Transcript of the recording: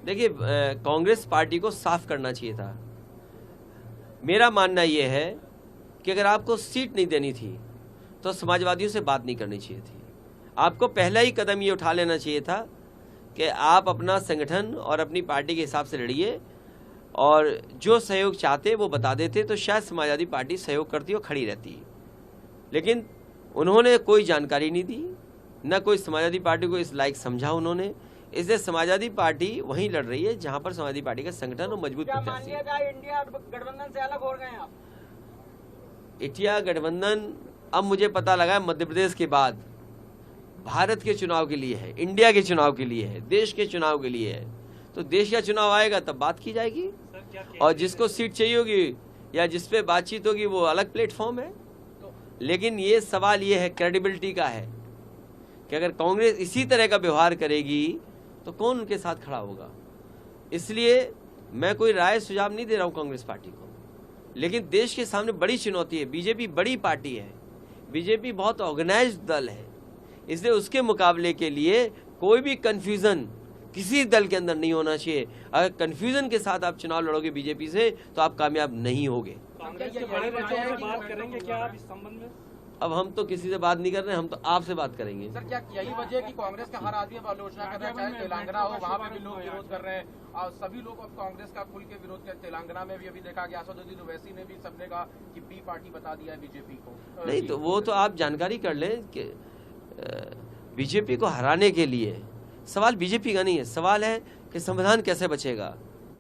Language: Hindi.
देखिए, कांग्रेस पार्टी को साफ करना चाहिए था। मेरा मानना यह है कि अगर आपको सीट नहीं देनी थी तो समाजवादियों से बात नहीं करनी चाहिए थी। आपको पहला ही कदम ये उठा लेना चाहिए था कि आप अपना संगठन और अपनी पार्टी के हिसाब से लड़िए, और जो सहयोग चाहते वो बता देते तो शायद समाजवादी पार्टी सहयोग करती और खड़ी रहती। लेकिन उन्होंने कोई जानकारी नहीं दी, न कोई समाजवादी पार्टी को इस लायक समझा उन्होंने। इसलिए समाजवादी पार्टी वहीं लड़ रही है जहां पर समाजवादी पार्टी का संगठन और मजबूत प्रत्याशी। इंडिया गठबंधन से अलग हो गए आप? इंडिया गठबंधन अब मुझे पता लगा मध्य प्रदेश के बाद भारत के चुनाव के लिए है, इंडिया के चुनाव के लिए है, देश के चुनाव के लिए है। तो देश का चुनाव आएगा तब बात की जाएगी, और जिसको सीट चाहिए होगी या जिस पे बातचीत होगी वो अलग प्लेटफॉर्म है। लेकिन ये सवाल ये है, क्रेडिबिलिटी का है कि अगर कांग्रेस इसी तरह का व्यवहार करेगी तो कौन उनके साथ खड़ा होगा। इसलिए मैं कोई राय सुझाव नहीं दे रहा हूं कांग्रेस पार्टी को, लेकिन देश के सामने बड़ी चुनौती है। बीजेपी बड़ी पार्टी है, बीजेपी बहुत ऑर्गेनाइज्ड दल है, इसलिए उसके मुकाबले के लिए कोई भी कंफ्यूजन किसी दल के अंदर नहीं होना चाहिए। अगर कंफ्यूजन के साथ आप चुनाव लड़ोगे बीजेपी से तो आप कामयाब नहीं होगे। कांग्रेस के बड़े नेताओं से बात करेंगे क्या आप इस संबंध में? अब हम तो किसी से बात नहीं कर रहे, हम तो आपसे बात करेंगे। सर, क्या यही वजह है कि कांग्रेस का हर आदमी अब आलोचना कर रहा है, चाहे तेलंगाना हो वहाँ पे भी लोग विरोध कर रहे हैं, और सभी लोग अब कांग्रेस का खुल के विरोध कर। तेलंगाना में भी अभी देखा गया, असदुद्दीन ओवैसी ने भी सबने कहा कि बी पार्टी बता दिया है बीजेपी को। नहीं तो वो तो आप जानकारी कर लें कि बीजेपी को हराने के लिए सवाल बीजेपी का नहीं है, सवाल है कि संविधान कैसे बचेगा।